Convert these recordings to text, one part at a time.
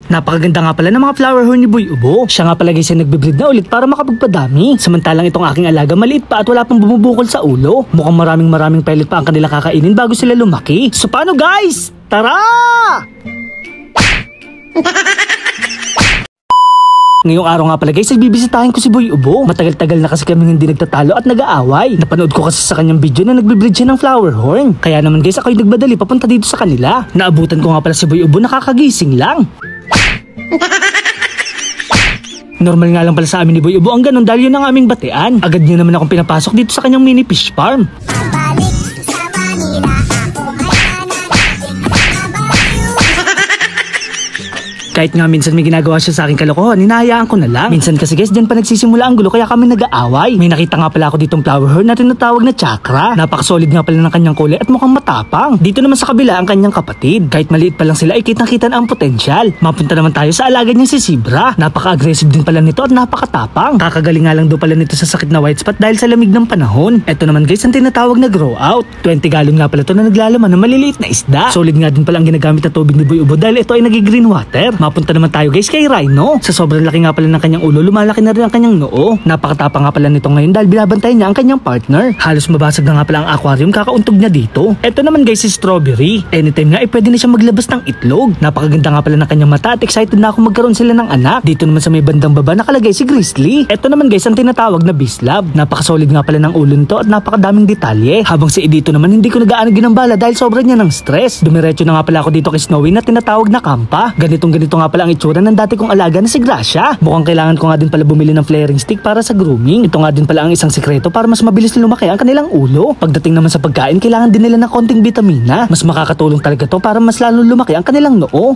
Napakaganda nga pala ng mga flower horn ni Boy Ubo. Siya nga pala guys ay nagbe-breed na ulit para makapagpadami. Samantalang itong aking alaga maliit pa at wala pang bumubukol sa ulo. Mukhang maraming pellet pa ang kanila kakainin bago sila lumaki. So paano guys? Tara! Ngayong araw nga pala guys ay bibisitahin ko si Boy Ubo. Matagal-tagal na kasi kami hindi nagtatalo at nag-aaway. Napanood ko kasi sa kanyang video na nagbe-breed siya ng flower horn. Kaya naman guys ako'y nagbadali papunta dito sa kanila. Naabutan ko nga pala si Boy Ubo nakakagising lang. Normal nga lang pala sa amin ni Boy Ubo ang ganun dahil yun ang aming batean. Agad niya naman akong pinapasok dito sa kanyang mini fish farm. Kahit nga minsan may ginagawa siya sa aking kalokohan, hinahayaan ko na lang. Minsan kasi guys, dyan pa nagsisimula ang gulo kaya kami nag-aaway. May nakita nga pala ako ditong flower horn na tinatawag na chakra. Napakasolid nga pala ng kanyang kulay at mukhang matapang. Dito naman sa kabila ang kanyang kapatid. Kahit maliit pa lang sila ay kitang-kita na ang potensyal. Mapunta naman tayo sa alaga niya si Zebra. Napaka-aggressive din pala nito at napakatapang. Kakagaling nga lang daw pala nito sa sakit na white spot dahil sa lamig ng panahon. Ito naman guys ang tinatawag na grow out. 20 galon nga pala ito na naglalaman ng maliliit na isda. Solid nga din pala ang ginagamit na tubig ni Boy Ubo dahil ito ay nag-green water. Mapunta naman tayo guys kay Rhino. Sa sobrang laki nga pala ng kanyang ulo, lumalaki na rin ang kanyang noo. Napakatapang nga pala nito ngayon dahil binabantayan niya ang kanyang partner. Halos mabasag na nga pala ang aquarium kakauntog niya dito. Ito naman guys si Strawberry. Anytime nga ay pwede na siya maglabas ng itlog. Napakaganda nga pala ng kanyang mata at excited na ako magkaroon sila ng anak. Dito naman sa may bandang baba nakalagay si Grizzly. Ito naman guys ang tinatawag na Bislab. Napakasolid nga pala ng ulo nito at napakadaming detalye. Habang si Edito naman hindi ko nagaano ginambala dahil sobra niya ng stress. Dumiretso na nga pala ako dito kay Snowy na tinatawag na Kampa. Ganito nga pala ang itsura ng dati kong alaga na si Gracia. Mukhang kailangan ko nga din pala bumili ng flaring stick para sa grooming. Ito nga din pala ang isang sikreto para mas mabilis na lumaki ang kanilang ulo. Pagdating naman sa pagkain, kailangan din nila ng konting bitamina. Mas makakatulong talaga to para mas lalo lumaki ang kanilang noo.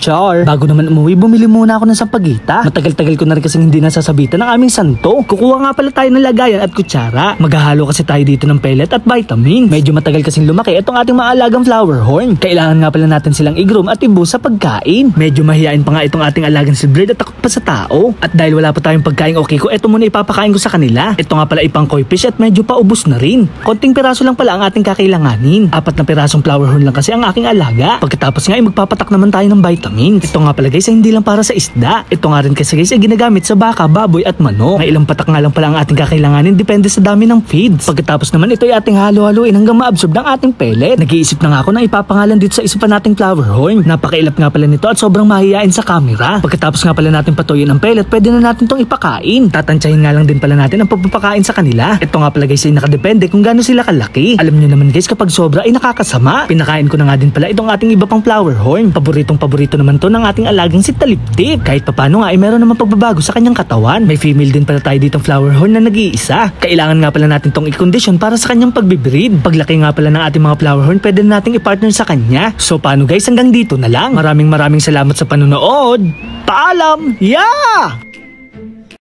Char. Bago naman umuwi, bumili muna ako ng sampagita. Matagal-tagal ko na rin kasing hindi nasasabitan ng aming santo. Kukuha nga pala tayo ng lagayan at kutsara. Maghahalo kasi tayo dito ng pellet at vitamin. Medyo matagal kasing lumaki itong ating maalagang flower horn. Kailangan nga pala natin silang i-groom at ibuhos sa pagkain. Medyo mahihain pa nga itong ating alagang si Bread at takot pa sa tao. At dahil wala pa tayong pagkain okay ko, ito muna ipapakain ko sa kanila. Ito nga pala ipang koi fish at medyo paubos na rin. Konting piraso lang pala ang ating kakailanganin. 4 na pirasong flower horn lang kasi ang aking alaga. Pagkatapos nga ay magpapatak naman tayo ng vitamin. Ito nga pala guys ay hindi lang para sa isda. Ito nga rin kasi guys ay ginagamit sa baka, baboy at manok. May ilang patak nga lang pala ang ating kakailanganin depende sa dami ng feeds. Pagkatapos naman ito ay ating halo-haloin hanggang maabsorb ng ating pellet. Nag-iisip na nga ako ng ipapangalan dito sa isa pa nating flower horn. Napakailap nga pala nito at sobrang mahihain sa camera. Pagkatapos nga pala natin patuyin ang pellet, pwede na natin tong ipakain. Tatantsahin nga lang din pala natin ang pagpapakain sa kanila. Ito nga pala guys ay nakadepende kung gaano sila kalaki. Alam niyo naman guys kapag sobra ay nakakasama. Pinakain ko na nga din pala itong ating iba pang flower horn. Paborito naman to ng ating alagang si Taliptip. Kahit papano nga ay meron naman pagbabago sa kanyang katawan. May female din pala tayo ditong flower horn na nag-iisa. Kailangan nga pala natin tong i-condition para sa kanyang pagbibreed. Paglaki nga pala ng ating mga flower horn, pwede na nating i-partner sa kanya. So paano guys, hanggang dito na lang. Maraming salamat sa panonood. Paalam! Yeah!